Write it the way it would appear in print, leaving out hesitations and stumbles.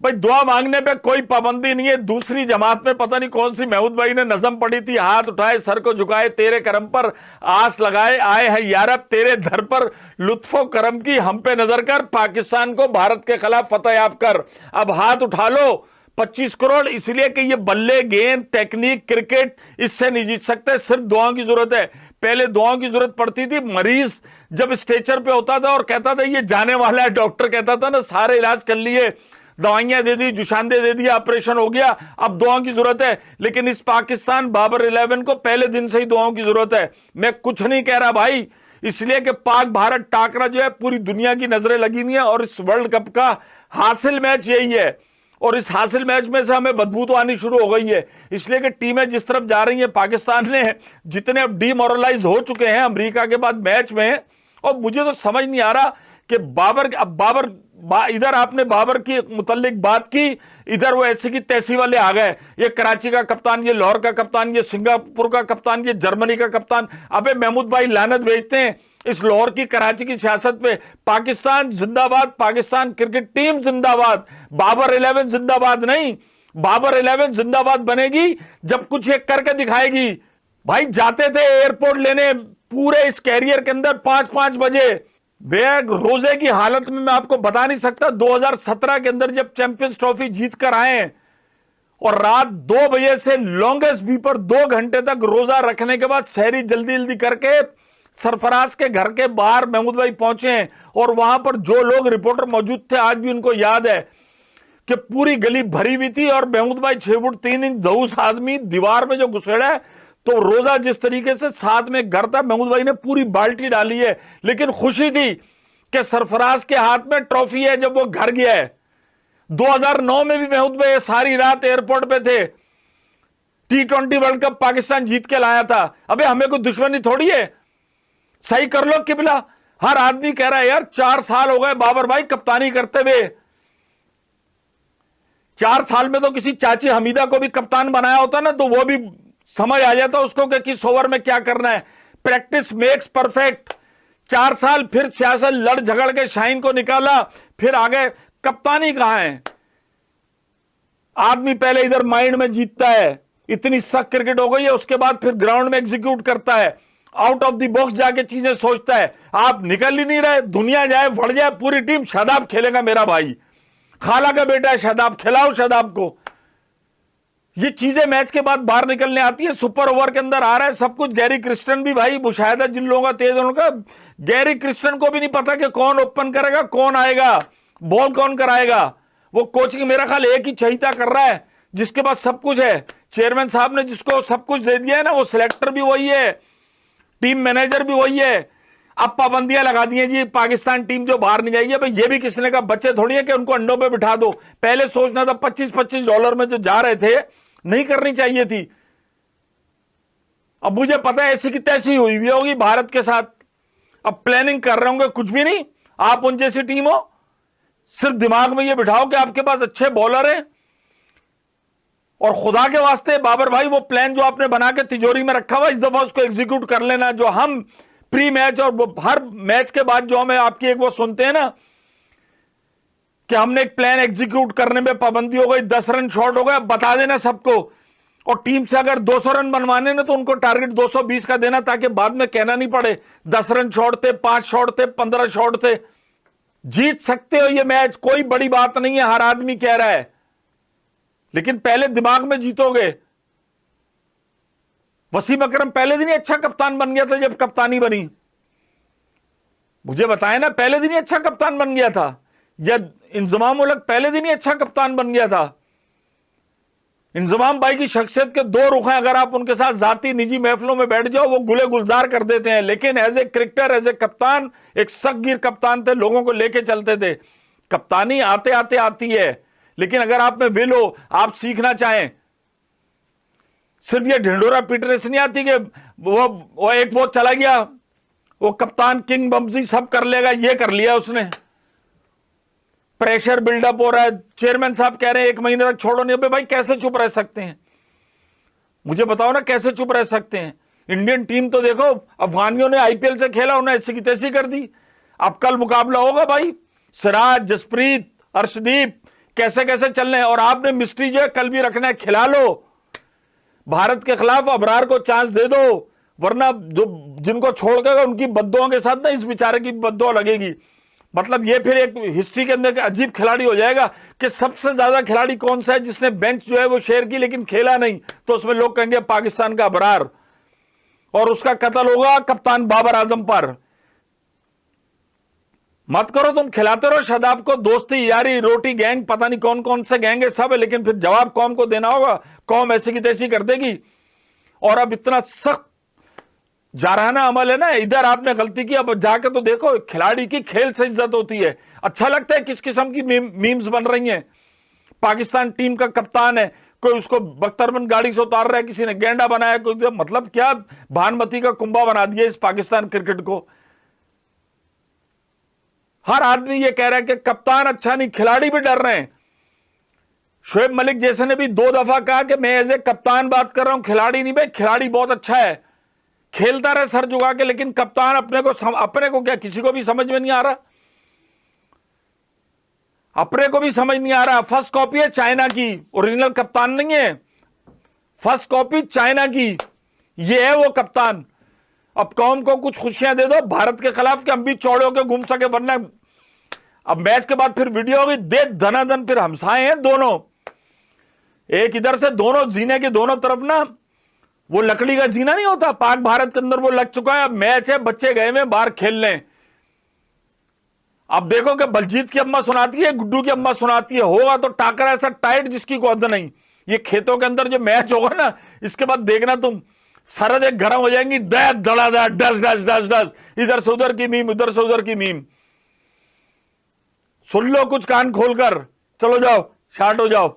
भाई दुआ मांगने पे कोई पाबंदी नहीं है। दूसरी जमात में पता नहीं कौन सी महमूद भाई ने नजम पढ़ी थी, हाथ उठाए सर को झुकाए तेरे करम पर आस लगाए आए हैं यारब तेरे दर पर, लुत्फो करम की हम पे नजर कर, पाकिस्तान को भारत के खिलाफ फतह याब कर। अब हाथ उठा लो 25 करोड़, इसलिए कि ये बल्ले गेंद टेक्निक क्रिकेट इससे नहीं जीत सकते, सिर्फ दुआओं की जरूरत है। पहले दुआओं की जरूरत पड़ती थी, मरीज जब स्ट्रेचर पे होता था और कहता था ये जाने वाला है, डॉक्टर कहता था ना सारे इलाज कर लिए, दवाइयां दे दी, जुशांदे दे दिया, ऑपरेशन हो गया, अब दुआओं की जरूरत है। लेकिन इस पाकिस्तान बाबर 11 को पहले दिन से ही दुआओं की जरूरत है। मैं कुछ नहीं कह रहा भाई, इसलिए कि पाक भारत टाकरा जो है पूरी दुनिया की नजरें लगी हुई है और इस वर्ल्ड कप का हासिल मैच यही है। और इस हासिल मैच में से हमें बदबू तो आनी शुरू हो गई है, इसलिए कि टीमें जिस तरफ जा रही हैं, पाकिस्तान ने जितने अब डीमोरलाइज हो चुके हैं अमेरिका के बाद मैच में, और मुझे तो समझ नहीं आ रहा कि बाबर इधर आपने बाबर की मुतल्लिक बात की, इधर वो ऐसी की तैसी वाले आ गए, ये कराची का कप्तान, ये लाहौर का कप्तान, ये सिंगापुर का कप्तान, ये जर्मनी का कप्तान। अबे महमूद भाई लानत भेजते हैं इस लाहौर की कराची की सियासत पे। पाकिस्तान जिंदाबाद, पाकिस्तान क्रिकेट टीम जिंदाबाद, बाबर 11 जिंदाबाद नहीं। बाबर 11 जिंदाबाद बनेगी जब कुछ एक करके दिखाएगी। भाई जाते थे एयरपोर्ट लेने पूरे इस कैरियर के अंदर 5-5 बजे, बैग रोजे की हालत में, मैं आपको बता नहीं सकता। 2017 के अंदर जब चैंपियंस ट्रॉफी जीत कर आए और रात 2 बजे से लॉन्गेस्ट भी पर 2 घंटे तक रोजा रखने के बाद सहरी जल्दी जल्दी करके सरफराज के घर के बाहर महमूद भाई पहुंचे हैं। और वहां पर जो लोग रिपोर्टर मौजूद थे आज भी उनको याद है कि पूरी गली भरी हुई थी और महमूद भाई 6 फुट 3 इंच धौस आदमी दीवार में जो घुसेड़ा है, तो रोजा जिस तरीके से साथ में घर था, महमूद भाई ने पूरी बाल्टी डाली है। लेकिन खुशी थी कि सरफराज के हाथ में ट्रॉफी है जब वो घर गया है। 2009 में भी महमूद भाई सारी रात एयरपोर्ट पे थे, T20 वर्ल्ड कप पाकिस्तान जीत के लाया था। अबे हमें कोई दुश्मनी थोड़ी है, सही कर लो किबला। हर आदमी कह रहा है यार 4 साल हो गए बाबर भाई कप्तानी करते हुए, 4 साल में तो किसी चाची हमीदा को भी कप्तान बनाया होता ना तो वो भी समझ आ जाता उसको कि किस ओवर में क्या करना है। Practice makes perfect. 4 साल फिर सियासत लड़ झगड़ के शाहीन को निकाला, फिर आगे कप्तानी कहां है। आदमी पहले इधर माइंड में जीतता है, इतनी सख्त क्रिकेट हो गई है, उसके बाद फिर ग्राउंड में एग्जीक्यूट करता है, आउट ऑफ द बॉक्स जाके चीजें सोचता है। आप निकल ही नहीं रहे, दुनिया जाए बढ़ जाए पूरी टीम शादाब खेलेगा मेरा भाई, खाला का बेटा है शादाब, खिलाओ शादाब को। ये चीजें मैच के बाद बाहर निकलने आती है। सुपर ओवर के अंदर आ रहा है सब कुछ। गैरी क्रिस्टन भी भाई मुशाहिदा जिन लोगों का तेज उनका, गैरी क्रिस्टन को भी नहीं पता कि कौन ओपन करेगा, कौन आएगा, बॉल कौन कराएगा। वो कोचिंग मेरा ख्याल एक ही चहिता कर रहा है जिसके पास सब कुछ है। चेयरमैन साहब ने जिसको सब कुछ दे दिया है ना, वो सिलेक्टर भी वही है, टीम मैनेजर भी वही है। अब पाबंदियां लगा दी हैं जी, पाकिस्तान टीम जो बाहर नहीं जाएगी। भाई ये भी किसने का बच्चे थोड़ी है कि उनको अंडों पे बिठा दो। पहले सोचना था $25-25 में जो जा रहे थे, नहीं करनी चाहिए थी। अब मुझे पता है ऐसी की तैसी हुई भी होगी भारत के साथ, अब प्लानिंग कर रहे होंगे। कुछ भी नहीं, आप उन जैसी टीम हो, सिर्फ दिमाग में ये बिठाओ कि आपके पास अच्छे बॉलर हैं। और खुदा के वास्ते बाबर भाई वो प्लान जो आपने बना के तिजोरी में रखा हुआ, इस दफा उसको एग्जीक्यूट कर लेना। जो हम प्री मैच और हर मैच के बाद जो हमें आपकी एक वो सुनते हैं ना कि हमने एक प्लान एग्जीक्यूट करने में पाबंदी हो गई, 10 रन शॉर्ट हो गए, बता देना सबको। और टीम से अगर 200 रन बनवाने ना तो उनको टारगेट 220 का देना, ताकि बाद में कहना नहीं पड़े 10 रन शॉर्ट थे, 5 शॉर्ट थे, 15 शॉर्ट थे। जीत सकते हो ये मैच, कोई बड़ी बात नहीं है, हर आदमी कह रहा है, लेकिन पहले दिमाग में जीतोगे। वसीम अकरम पहले दिन ही अच्छा कप्तान बन गया था जब कप्तानी बनी, मुझे बताया ना, पहले दिन ही अच्छा कप्तान बन गया था। या इंजमाम उलग पहले दिन ही अच्छा कप्तान बन गया था। इंजमाम भाई की शख्सियत के 2 रुख हैं, अगर आप उनके साथ जाती निजी महफिलों में बैठ जाओ वो गुले गुलजार कर देते हैं, लेकिन as a cricketer, as a कप्तान, एक सख्तगीर कप्तान थे, लोगों को लेके चलते थे। कप्तानी आते आते आती है, लेकिन अगर आप में विल हो, आप सीखना चाहें, सिर्फ ये ढिंडोरा पीटने से नहीं आती कि वो एक वो चला गया, वो कप्तान किंग बम्सी सब कर लेगा, ये कर लिया उसने। प्रेशर बिल्डअप हो रहा है, चेयरमैन साहब कह रहे हैं 1 महीने तक छोड़ो नहीं। भाई कैसे चुप रह सकते हैं, मुझे बताओ ना, कैसे चुप रह सकते हैं। इंडियन टीम तो देखो, अफगानियों ने आईपीएल से खेला, उन्हें ऐसी की तैसी कर दी। अब कल मुकाबला होगा भाई, सिराज, जसप्रीत, अर्शदीप, कैसे कैसे चलने हैं। और आपने मिस्ट्री जो है कल भी रखना है, खिला लो, भारत के खिलाफ अबरार को चांस दे दो, वरना जो जिनको छोड़ के उनकी बद्दुआओं के साथ ना इस बेचारे की बद्दुआ लगेगी। मतलब ये फिर एक हिस्ट्री के अंदर एक अजीब खिलाड़ी हो जाएगा कि सबसे ज्यादा खिलाड़ी कौन सा है जिसने बेंच जो है वो शेयर की लेकिन खेला नहीं, तो उसमें लोग कहेंगे पाकिस्तान का अबरार, और उसका कत्ल होगा कप्तान बाबर आजम पर। मत करो, तुम खिलाते रहो शादाब को, दोस्ती यारी रोटी गैंग, पता नहीं कौन कौन से गैंग है सब है, लेकिन फिर जवाब कौम को देना होगा, कौम ऐसी की तैसी कर देगी। और अब इतना सख्त जारहाना अमल है ना, इधर आपने गलती की, अब जाके तो देखो खिलाड़ी की खेल से इज्जत होती है। अच्छा लगता है किस किस्म की मीम्स बन रही हैं। पाकिस्तान टीम का कप्तान है, कोई उसको बख्तरबंद गाड़ी से उतार रहा है, किसी ने गेंडा बनाया, कोई मतलब क्या भानुमती का कुंभा बना दिया इस पाकिस्तान क्रिकेट को। हर आदमी ये कह रहा है कि कप्तान अच्छा नहीं, खिलाड़ी भी डर रहे हैं। शोएब मलिक जैसे ने भी 2 दफा कहा कि मैं एज ए कप्तान बात कर रहा हूं, खिलाड़ी नहीं। भाई खिलाड़ी बहुत अच्छा है, खेलता रहे सर झुका के, लेकिन कप्तान अपने को क्या किसी को भी समझ में नहीं आ रहा, अपने को भी समझ नहीं आ रहा। फर्स्ट कॉपी है चाइना की, ओरिजिनल कप्तान नहीं है, फर्स्ट कॉपी चाइना की, ये है वो कप्तान। अब कौम को कुछ खुशियां दे दो भारत के खिलाफ कि हम भी चौड़े होकर घूम सके, वरना अब मैच के बाद फिर वीडियो होगी दे धनाधन, फिर हमसाए हैं दोनों, एक इधर से दोनों जीने के दोनों तरफ ना, वो लकड़ी का जीना नहीं होता, पाक भारत के अंदर वो लग चुका है। अब मैच है, बच्चे गए हुए बाहर खेल लें। अब देखो कि बलजीत की अम्मा सुनाती है, गुड्डू की अम्मा सुनाती है, होगा तो टाकर ऐसा टाइट जिसकी कोई हद नहीं। ये खेतों के अंदर जो मैच होगा ना, इसके बाद देखना तुम, सरहद एक गर्म हो जाएंगी, धड़ाधड़ डस डस डस डस, इधर से उधर की मीम, उधर से उधर की मीम। सुन लो कुछ कान खोलकर, चलो जाओ शार्ट हो जाओ।